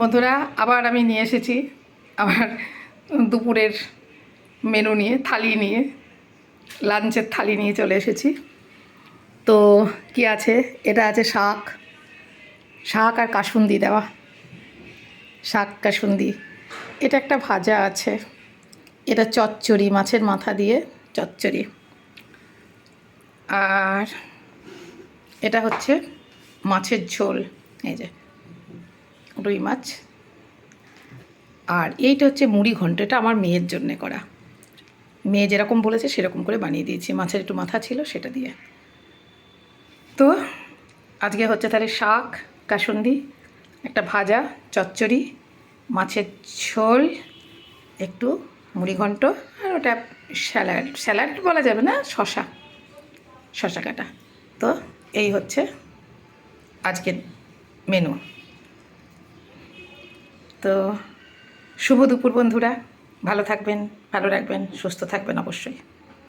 বন্ধুরা, আবার আমি নিয়ে এসেছি আমার দুপুরের মেনু নিয়ে, থালি নিয়ে, লাঞ্চের থালি নিয়ে চলে এসেছি। তো কি আছে, এটা আছে শাক, শাক আর কাসুন্দি দেওয়া, শাক কাসুন্দি। এটা একটা ভাজা আছে, এটা চচ্চড়ি, মাছের মাথা দিয়ে চচ্চড়ি। আর এটা হচ্ছে মাছের ঝোল, এই যে রুই মাছ। আর এইটা হচ্ছে মুড়ি ঘন্ট, এটা আমার মেয়ের জন্যে করা। মেয়ে যেরকম বলেছে সেরকম করে বানিয়ে দিয়েছি, মাছের একটু মাথা ছিল সেটা দিয়ে। তো আজকে হচ্ছে তাহলে শাক কাসুন্দি, একটা ভাজা, চচ্চড়ি, মাছের ঝোল, একটু মুড়ি ঘন্ট, আর ওটা স্যালাড, স্যালাড বলা যাবে না, শশা কাটা। তো এই হচ্ছে আজকের মেনু। তো শুভ দুপুর বন্ধুরা, ভালো থাকবেন, ভালো রাখবেন, সুস্থ থাকবেন অবশ্যই।